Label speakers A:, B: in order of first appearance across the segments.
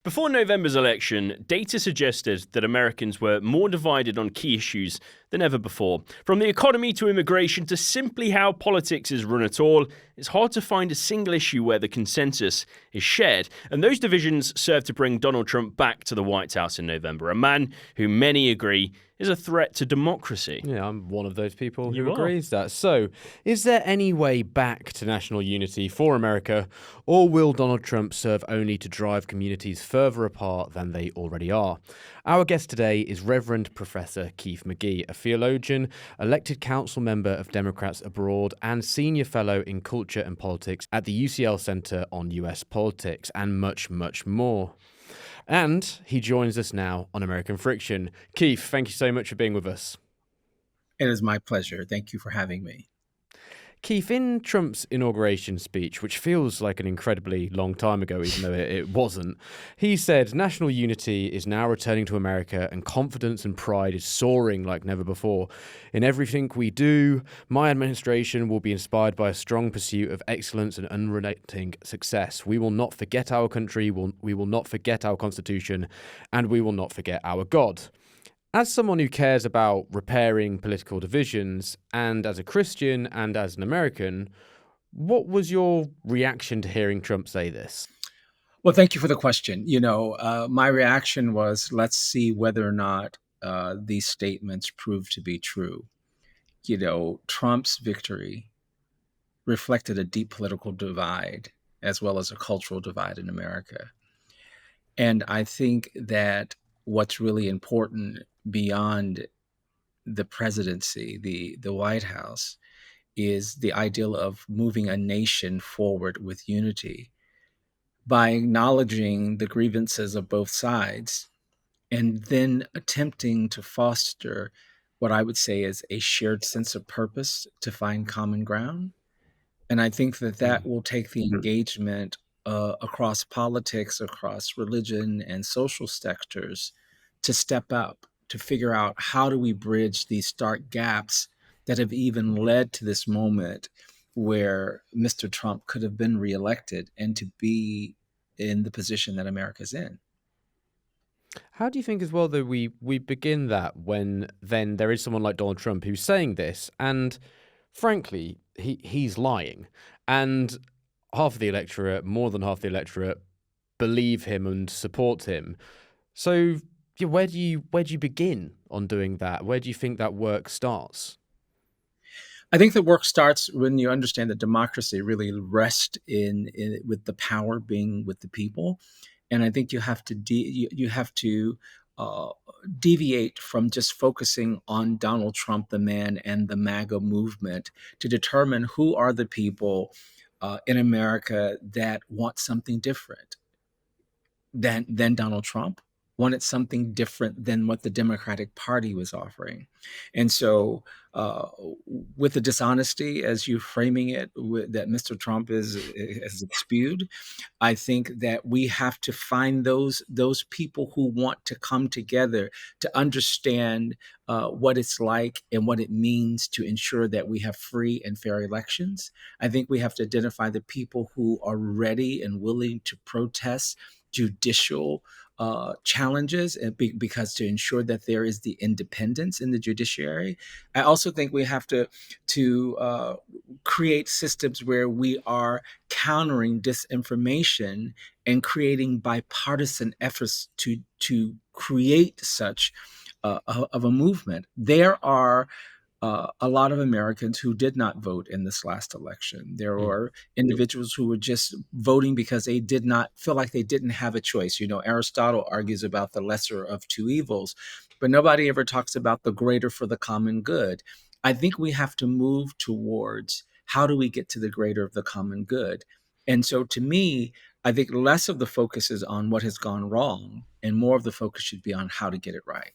A: Before November's election, data suggested that Americans were more divided on key issues than ever before. From the economy to immigration to simply how politics is run at all, it's hard to find a single issue where the consensus is shared. And those divisions served to bring Donald Trump back to the White House in November, a man who many agree is a threat to democracy.
B: Yeah, I'm one of those people
A: You
B: who
A: are.
B: agrees that. So, is there any way back to national unity for America, or will Donald Trump serve only to drive communities further apart than they already are? Our guest today is Reverend Professor Keith Magee, a theologian, elected council member of Democrats Abroad, and senior fellow in culture and politics at the UCL Center on US Politics, and much, much more. And he joins us now on American Friction. Keith, thank you so much for being with us.
C: It is my pleasure. Thank you for having me.
B: Keith, in Trump's inauguration speech, which feels like an incredibly long time ago, even though it wasn't, he said national unity is now returning to America and confidence and pride is soaring like never before. In everything we do, my administration will be inspired by a strong pursuit of excellence and unrelenting success. We will not forget our country, we will not forget our Constitution, and we will not forget our God. As someone who cares about repairing political divisions, and as a Christian and as an American, what was your reaction to hearing Trump say this?
C: Well, thank you for the question. My reaction was, let's see whether or not these statements prove to be true. Trump's victory reflected a deep political divide as well as a cultural divide in America. And I think that what's really important beyond the presidency, the White House, is the ideal of moving a nation forward with unity by acknowledging the grievances of both sides and then attempting to foster what I would say is a shared sense of purpose to find common ground. And I think that will take the engagement across politics, across religion and social sectors to step up, to figure out how do we bridge these stark gaps that have even led to this moment where Mr. Trump could have been reelected and to be in the position that America's in.
B: How do you think as well that we begin that when then there is someone like Donald Trump who's saying this and frankly, he's lying and half of the electorate, more than half the electorate, believe him and support him. So where do you begin on doing that? Where do you think that work starts?
C: I think the work starts when you understand that democracy really rests in with the power being with the people, and I think you have to deviate from just focusing on Donald Trump, the man, and the MAGA movement to determine who are the people in America that want something different than Donald Trump, wanted something different than what the Democratic Party was offering. And so with the dishonesty, as you're framing it, that Mr. Trump has spewed, I think that we have to find those people who want to come together to understand what it's like and what it means to ensure that we have free and fair elections. I think we have to identify the people who are ready and willing to protest judicial challenges, because to ensure that there is the independence in the judiciary. I also think we have to create systems where we are countering disinformation and creating bipartisan efforts to create such of a movement. There are a lot of Americans who did not vote in this last election. There were individuals who were just voting because they did not feel like they didn't have a choice. Aristotle argues about the lesser of two evils, but nobody ever talks about the greater for the common good. I think we have to move towards how do we get to the greater of the common good. And so to me, I think less of the focus is on what has gone wrong and more of the focus should be on how to get it right.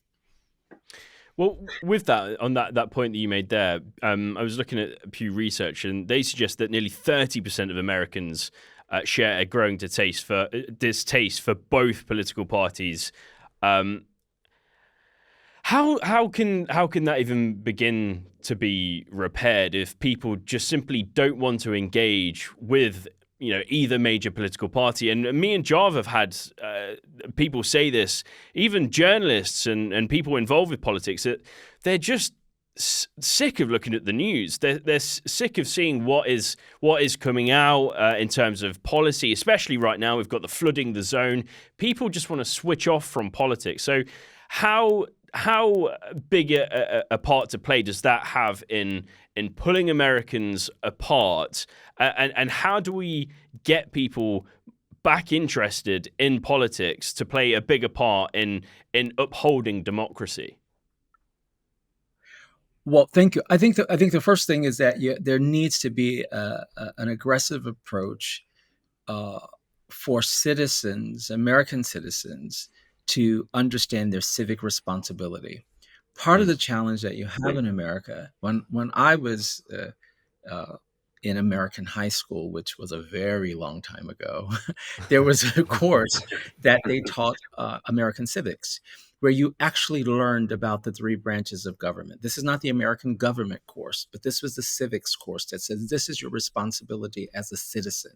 A: Well, with that, on that point that you made there, I was looking at Pew Research, and they suggest that nearly 30% of Americans share a growing distaste for both political parties. How can that even begin to be repaired if people just simply don't want to engage with either major political party. And me and Java have had people say this, even journalists and people involved with politics, that they're just sick of looking at the news. They're sick of seeing what is coming out in terms of policy, especially right now. We've got the flooding the zone. People just want to switch off from politics. So how big a part to play does that have in pulling Americans apart? And how do we get people back interested in politics to play a bigger part in upholding democracy?
C: Well, thank you. I think the first thing is that there needs to be an aggressive approach uh, for citizens, American citizens, to understand their civic responsibility. Part of the challenge that you have in America, when I was in American high school, which was a very long time ago, there was a course that they taught American civics, where you actually learned about the three branches of government. This is not the American government course, but this was the civics course that says this is your responsibility as a citizen.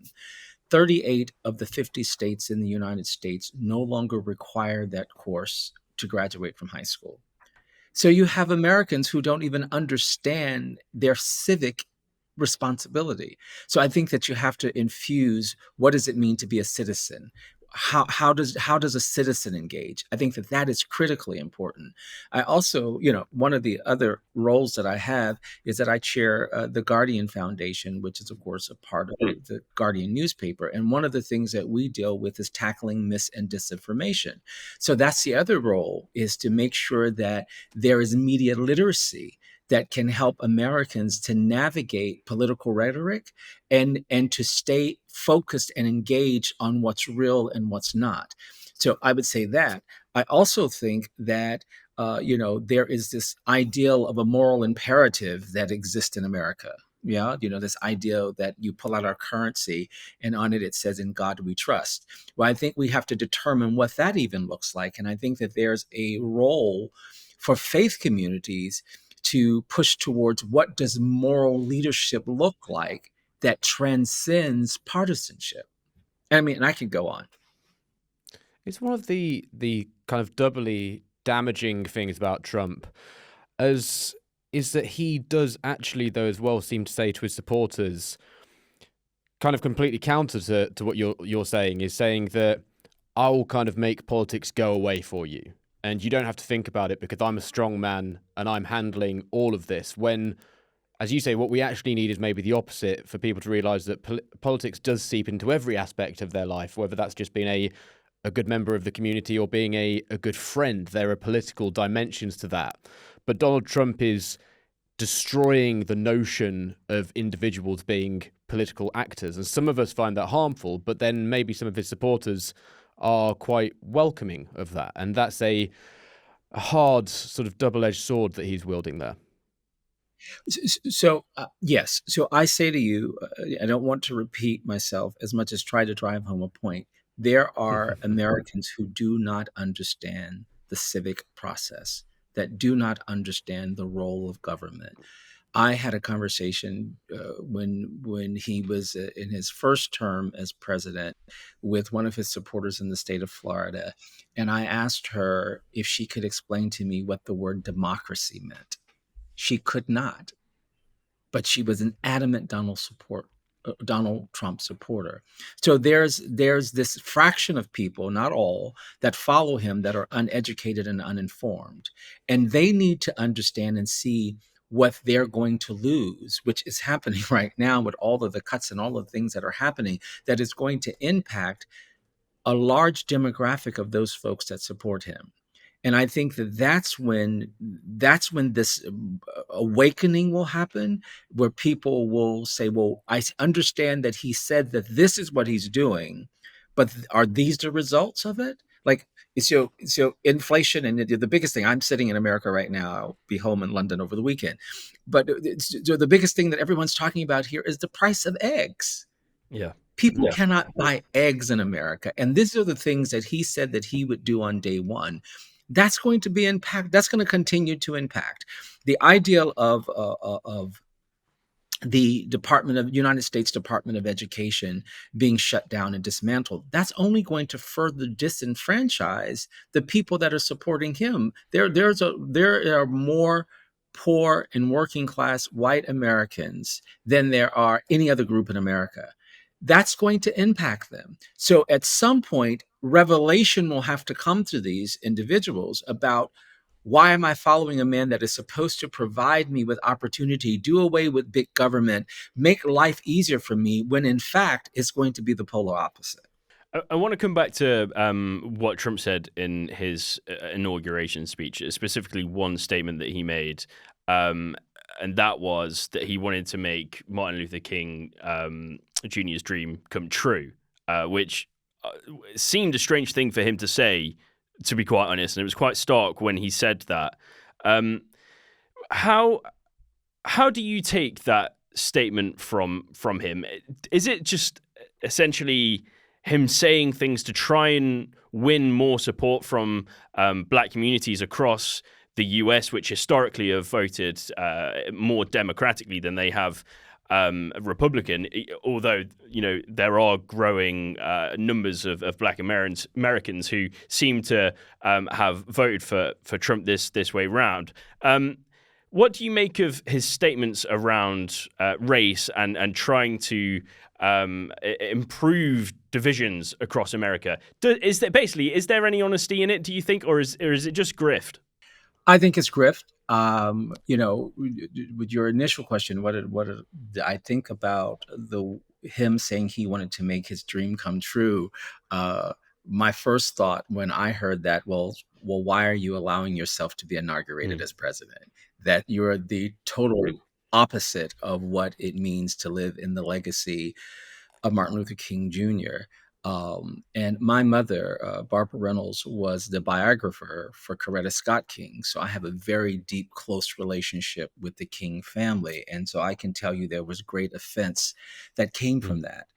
C: 38 of the 50 states in the United States no longer require that course to graduate from high school. So you have Americans who don't even understand their civic responsibility. So I think that you have to infuse, what does it mean to be a citizen? How does a citizen engage? I think that is critically important. I also, one of the other roles that I have is that I chair the Guardian Foundation, which is of course a part of the Guardian newspaper. And one of the things that we deal with is tackling mis and disinformation. So that's the other role, is to make sure that there is media literacy that can help Americans to navigate political rhetoric and to stay focused and engaged on what's real and what's not. So I would say that. I also think that there is this ideal of a moral imperative that exists in America. Yeah, this idea that you pull out our currency and on it says, "In God we trust." Well, I think we have to determine what that even looks like. And I think that there's a role for faith communities to push towards what does moral leadership look like that transcends partisanship. And I could go on.
B: It's one of the kind of doubly damaging things about Trump is that he does actually, though, as well, seem to say to his supporters, kind of completely counter to what you're saying, is saying that I will kind of make politics go away for you. And you don't have to think about it because I'm a strong man and I'm handling all of this. When, as you say, what we actually need is maybe the opposite, for people to realize that politics does seep into every aspect of their life, whether that's just being a good member of the community or being a good friend. There are political dimensions to that. But Donald Trump is destroying the notion of individuals being political actors. And some of us find that harmful, but then maybe some of his supporters are quite welcoming of that. And that's a hard sort of double-edged sword that he's wielding there.
C: So, yes. So I say to you, I don't want to repeat myself as much as try to drive home a point. There are Americans who do not understand the civic process, that do not understand the role of government. I had a conversation when he was in his first term as president with one of his supporters in the state of Florida. And I asked her if she could explain to me what the word democracy meant. She could not, but she was an adamant Donald Trump supporter. So there's this fraction of people, not all, that follow him that are uneducated and uninformed. And they need to understand and see what they're going to lose, which is happening right now with all of the cuts and all of the things that are happening, that is going to impact a large demographic of those folks that support him. And I think that's when this awakening will happen, where people will say, well, I understand that he said that this is what he's doing, but are these the results of it? Like, so inflation, and the biggest thing, I'm sitting in America right now, I'll be home in London over the weekend, but the biggest thing that everyone's talking about here is the price of eggs.
A: Yeah.
C: People cannot buy eggs in America. And these are the things that he said that he would do on day one. That's going to be that's going to continue to impact the ideal of the United States Department of Education being shut down and dismantled. That's only going to further disenfranchise the people that are supporting him. There are more poor and working class white Americans than there are any other group in America. That's going to impact them. So at some point, revelation will have to come to these individuals about, why am I following a man that is supposed to provide me with opportunity, do away with big government, make life easier for me, when in fact it's going to be the polar opposite?
A: I want to come back to what Trump said in his inauguration speech, specifically one statement that he made, and that was that he wanted to make Martin Luther King Jr.'s dream come true, which seemed a strange thing for him to say, to be quite honest, and it was quite stark when he said that. How do you take that statement from him? Is it just essentially him saying things to try and win more support from black communities across the US, which historically have voted more democratically than they have Republican, although there are growing numbers of black Americans who seem to have voted for Trump this way round. What do you make of his statements around race and trying to improve divisions across America? Is there any honesty in it, do you think, or is it just grift?
C: I think it's grift. With your initial question, what did I think about him saying he wanted to make his dream come true? My first thought when I heard that, well, why are you allowing yourself to be inaugurated as president? That you're the total opposite of what it means to live in the legacy of Martin Luther King Jr. And my mother, Barbara Reynolds, was the biographer for Coretta Scott King. So I have a very deep, close relationship with the King family. And so I can tell you there was great offense that came from that.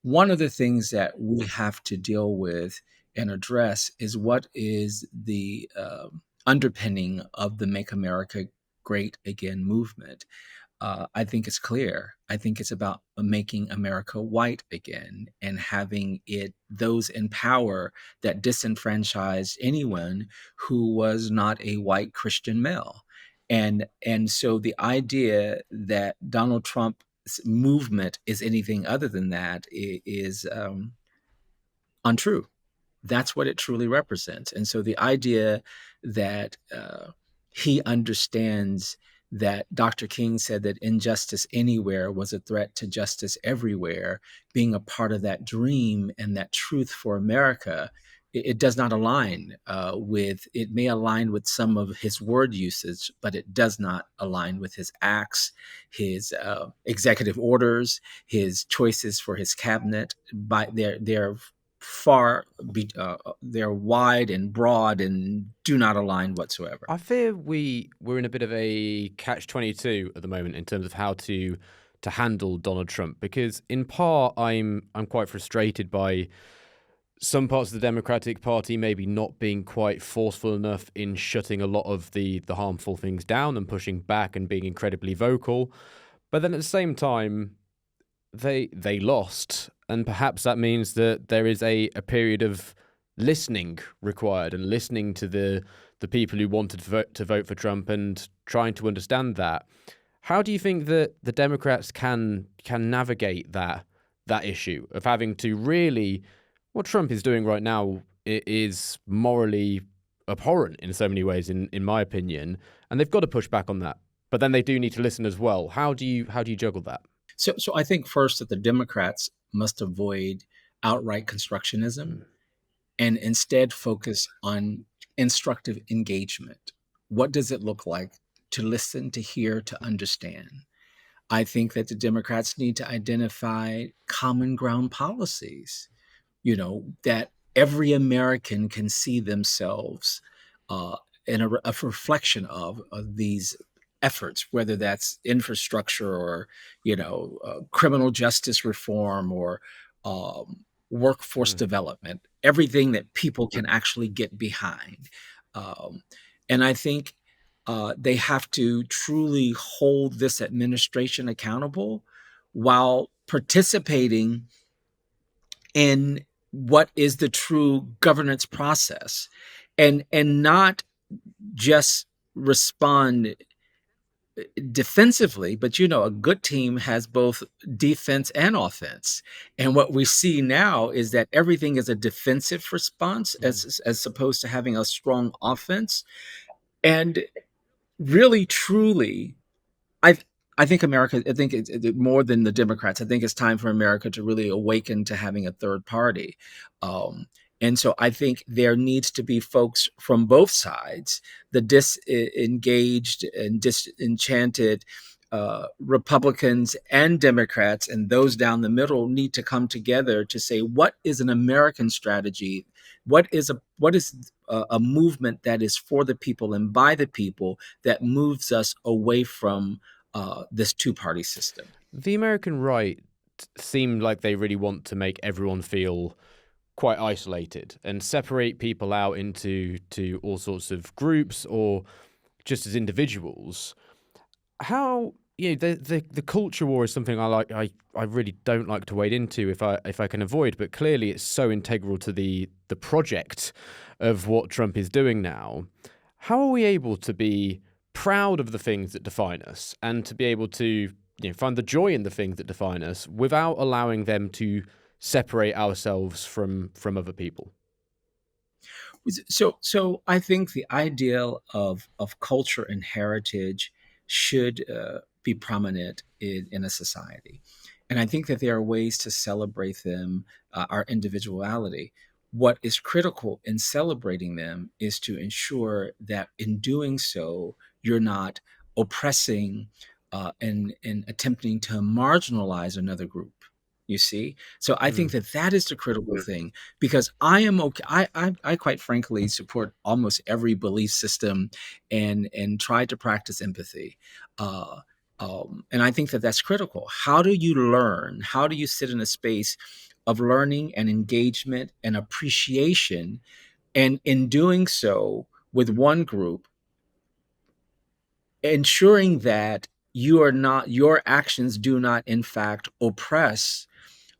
C: One of the things that we have to deal with and address is what is the underpinning of the Make America Great Again movement. I think it's clear. I think it's about making America white again and having those in power that disenfranchised anyone who was not a white Christian male. And so the idea that Donald Trump's movement is anything other than that is untrue. That's what it truly represents. And so the idea that he understands that Dr. King said that injustice anywhere was a threat to justice everywhere, being a part of that dream and that truth for America, it does not align it may align with some of his word usage, but it does not align with his acts, his executive orders, his choices for his cabinet. They're wide and broad and do not align whatsoever.
B: I fear we're in a bit of a catch-22 at the moment in terms of how to handle Donald Trump, because in part I'm quite frustrated by some parts of the Democratic Party maybe not being quite forceful enough in shutting a lot of the harmful things down and pushing back and being incredibly vocal. But then at the same time, they lost, and perhaps that means that there is a period of listening required and listening to the people who wanted to vote for Trump and trying to understand that. How do you think that the Democrats can navigate that issue of having to really, what Trump is doing right now is morally abhorrent in so many ways, in my opinion, and they've got to push back on that. But then they do need to listen as well. How do you juggle that?
C: So I think first that the Democrats must avoid outright constructionism and instead focus on instructive engagement. What does it look like to listen, to hear, to understand? I think that the Democrats need to identify common ground policies, that every American can see themselves in a reflection of these efforts, whether that's infrastructure or, criminal justice reform or workforce development, everything that people can actually get behind. And I think They have to truly hold this administration accountable while participating in what is the true governance process, and not just respond defensively, but a good team has both defense and offense. And what we see now is that everything is a defensive response as opposed to having a strong offense. And really, truly, I I think America. I think it's more than the Democrats. I think it's time for America to really awaken to having a third party, um, and so I think there needs to be folks from both sides, the disengaged and disenchanted Republicans and Democrats, and those down the middle need to come together to say what is an American strategy, what is a movement that is for the people and by the people that moves us away from this two-party system.
B: The American right seem like they really want to make everyone feel quite isolated and separate people out into all sorts of groups or just as individuals. How the culture war is something I really don't like to wade into if I can avoid, but clearly it's so integral to the project of what Trump is doing now. How are we able to be proud of the things that define us and to be able to find the joy in the things that define us without allowing them to separate ourselves from other people?
C: So I think the ideal of culture and heritage should be prominent in a society, and I think that there are ways to celebrate them, our individuality. What is critical in celebrating them is to ensure that in doing so, you're not oppressing and attempting to marginalize another group. You see, so I think that that is the critical thing, because I am okay. I quite frankly support almost every belief system, and try to practice empathy. Uh, and I think that that's critical. How do you learn? How do you sit in a space of learning and engagement and appreciation, and in doing so with one group, ensuring that your actions do not in fact oppress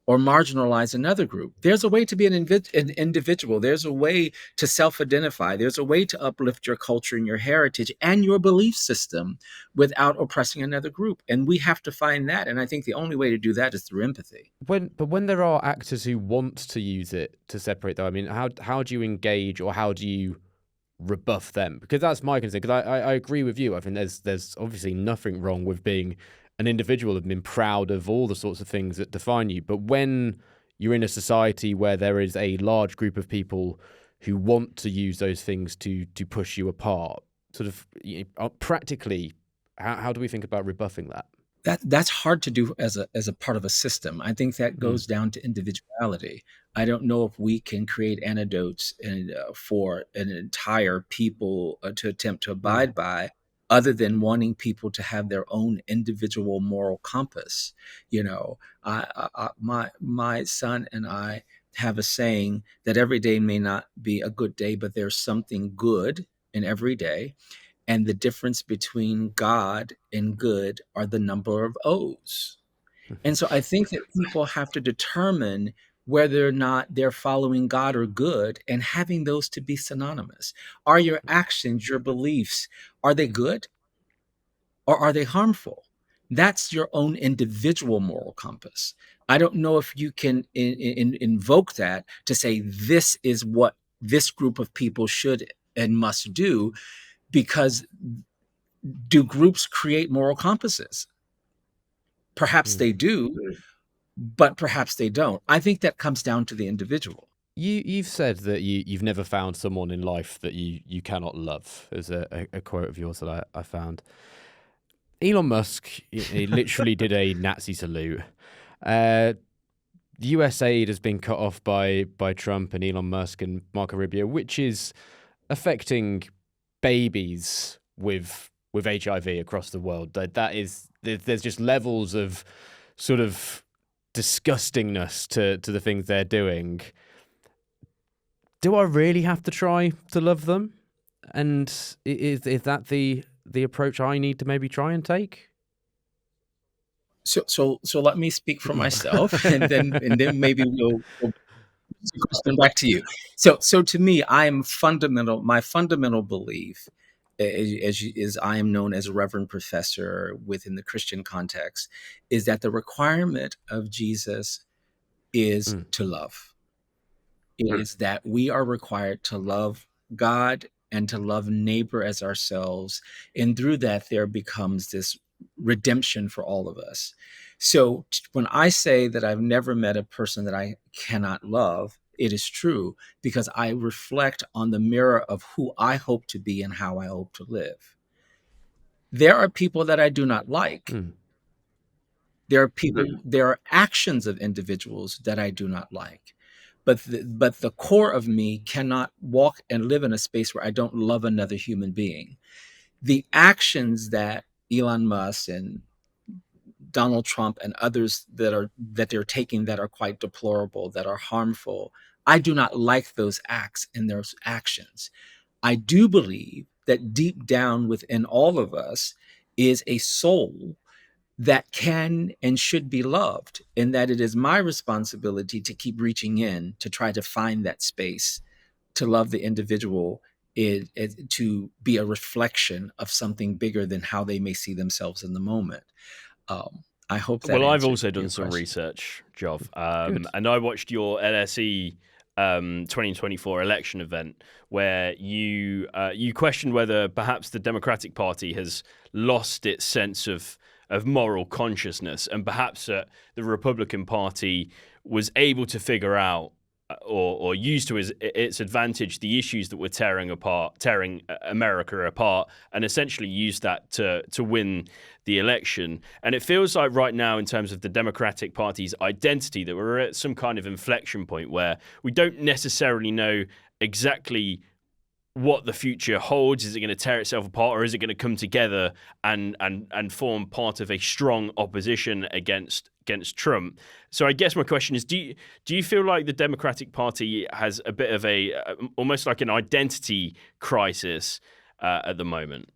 C: or marginalize another group? There's a way to be an individual. There's a way to self-identify. There's a way to uplift your culture and your heritage and your belief system without oppressing another group. And we have to find that. And I think the only way to do that is through empathy.
B: When there are actors who want to use it to separate, though, I mean, how do you engage or how do you rebuff them? Because that's my concern. Because I agree with you. I think there's obviously nothing wrong with being an individual and being proud of all the sorts of things that define you. But when you're in a society where there is a large group of people who want to use those things to push you apart, sort of practically, how do we think about rebuffing that?
C: That's hard to do as a part of a system. I think that goes down to individuality. I don't know if we can create antidotes for an entire people to attempt to abide by, other than wanting people to have their own individual moral compass. My son and I have a saying that every day may not be a good day, but there's something good in every day. And the difference between God and good are the number of O's. And so I think that people have to determine whether or not they're following God or good, and having those to be synonymous. Are your actions, your beliefs, are they good or are they harmful? That's your own individual moral compass. I don't know if you can invoke that to say this is what this group of people should and must do, because do groups create moral compasses? Perhaps they do, but perhaps they don't. I think that comes down to the individual.
B: You've said that you've never found someone in life that you cannot love. There's a quote of yours that I found. Elon Musk, he literally did a Nazi salute. US aid has been cut off by Trump and Elon Musk and Marco Rubio, which is affecting babies with HIV across the world. There's just levels of sort of disgustingness to the things they're doing. Do I really have to try to love them? And is that the the approach I need to maybe try and take?
C: So let me speak for myself, and then maybe we'll question back to you. So to me, my fundamental belief, as I am known as a Reverend Professor within the Christian context, is that the requirement of Jesus is to love. It is that we are required to love God and to love neighbor as ourselves. And through that, there becomes this redemption for all of us. So when I say that I've never met a person that I cannot love, it is true because I reflect on the mirror of who I hope to be and how I hope to live. There are people that I do not like. There are people, there are actions of individuals that I do not like. But the core of me cannot walk and live in a space where I don't love another human being. The actions that Elon Musk and Donald Trump and others that they're taking that are quite deplorable, that are harmful, I do not like those acts and those actions. I do believe that deep down within all of us is a soul that can and should be loved, and that it is my responsibility to keep reaching in to try to find that space to love the individual, to be a reflection of something bigger than how they may see themselves in the moment. I hope that
A: Well, I've
C: answered
A: also done
C: your
A: some
C: question.
A: research, Jov, and I watched your LSE 2024 election event where you questioned whether perhaps the Democratic Party has lost its sense of moral consciousness, and perhaps the Republican Party was able to figure out or use to its advantage the issues that were tearing America apart, and essentially use that to win the election. And it feels like right now, in terms of the Democratic Party's identity, that we're at some kind of inflection point where we don't necessarily know exactly what the future holds. Is it going to tear itself apart, or is it going to come together and form part of a strong opposition against Trump? So I guess my question is, do you feel like the Democratic Party has a bit of a almost like an identity crisis at the moment?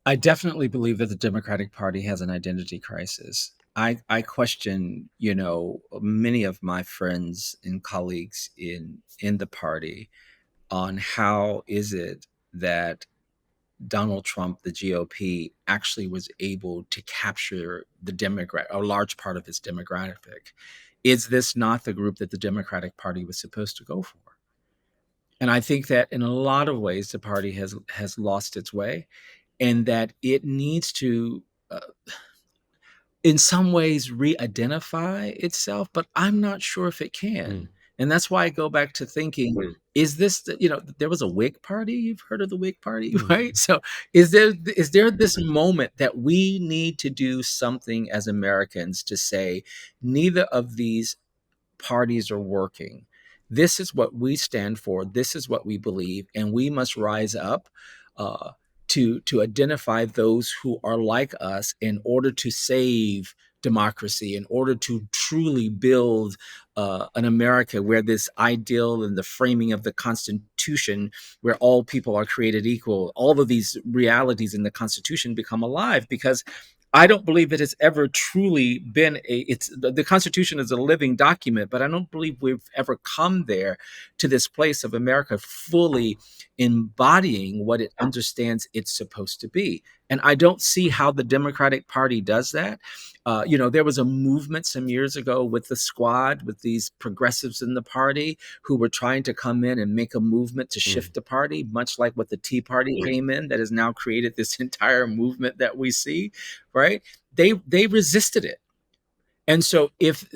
C: I definitely believe that the Democratic Party has an identity crisis. I question, many of my friends and colleagues in the party on how is it that Donald Trump, the GOP, actually was able to capture a large part of its demographic. Is this not the group that the Democratic Party was supposed to go for? And I think that in a lot of ways, the party has lost its way, and that it needs to, in some ways, re-identify itself. But I'm not sure if it can. And that's why I go back to thinking, is this, there was a Whig party? You've heard of the Whig party, right? So is there this moment that we need to do something as Americans to say, neither of these parties are working. This is what we stand for. This is what we believe, and we must rise up to identify those who are like us in order to save democracy, in order to truly build an America where this ideal and the framing of the Constitution, where all people are created equal, all of these realities in the Constitution become alive. Because I don't believe it has ever truly been the Constitution is a living document, but I don't believe we've ever come there to this place of America fully embodying what it understands it's supposed to be. And I don't see how the Democratic Party does that. There was a movement some years ago with the Squad, with these progressives in the party who were trying to come in and make a movement to shift the party, much like what the Tea Party came in, that has now created this entire movement that we see, right? They resisted it. And so if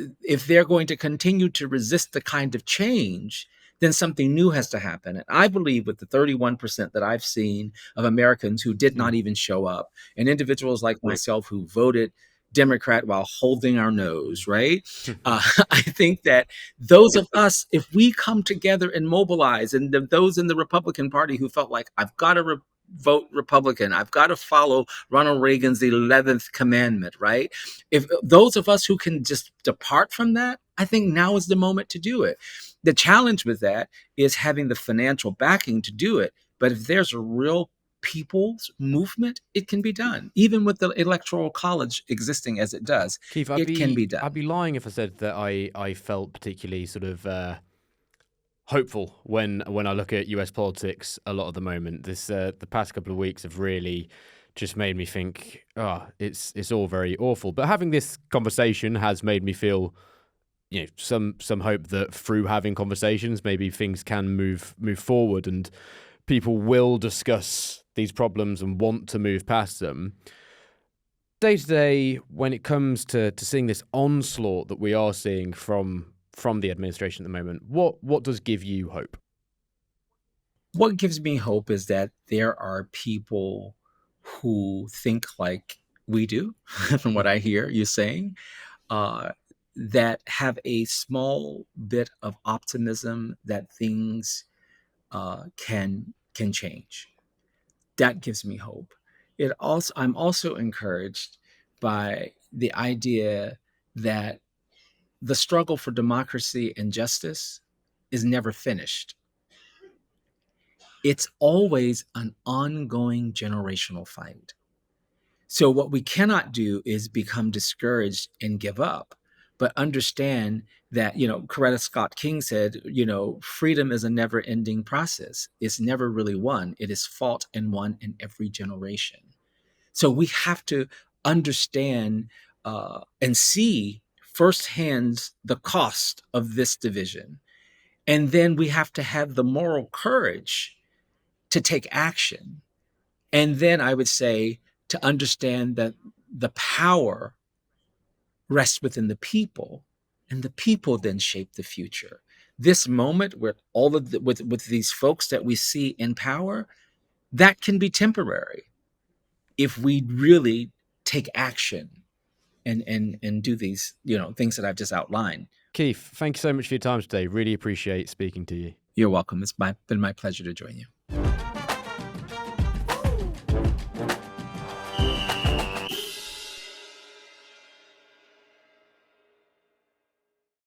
C: they're going to continue to resist the kind of change, then something new has to happen. And I believe with the 31% that I've seen of Americans who did not even show up, and individuals like myself who voted Democrat while holding our nose, right? I think that those of us, if we come together and mobilize, and those in the Republican Party who felt like, I've got to vote Republican, I've got to follow Ronald Reagan's 11th commandment, right? If those of us who can just depart from that, I think now is the moment to do it. The challenge with that is having the financial backing to do it. But if there's a real people's movement, it can be done. Even with the Electoral College existing as it does,
B: Keith,
C: it can be done.
B: I'd be lying if I said that I felt particularly sort of hopeful when I look at US politics a lot at the moment. The past couple of weeks have really just made me think, it's all very awful. But having this conversation has made me feel, some hope that through having conversations, maybe things can move forward and people will discuss these problems and want to move past them. Day to day, when it comes to seeing this onslaught that we are seeing from the administration at the moment, what does give you hope?
C: What gives me hope is that there are people who think like we do, from what I hear you saying, that have a small bit of optimism that things can change. That gives me hope. I'm also encouraged by the idea that the struggle for democracy and justice is never finished. It's always an ongoing generational fight. So what we cannot do is become discouraged and give up, but understand that, Coretta Scott King said, freedom is a never ending process. It's never really won. It is fought and won in every generation. So we have to understand and see firsthand the cost of this division. And then we have to have the moral courage to take action. And then I would say to understand that the power rests within the people, and the people then shape the future. This moment where all of with these folks that we see in power, that can be temporary if we really take action and do these things that I've just outlined.
B: Keith, thank you so much for your time today. Really appreciate speaking to you.
C: You're welcome. It's been my pleasure to join you.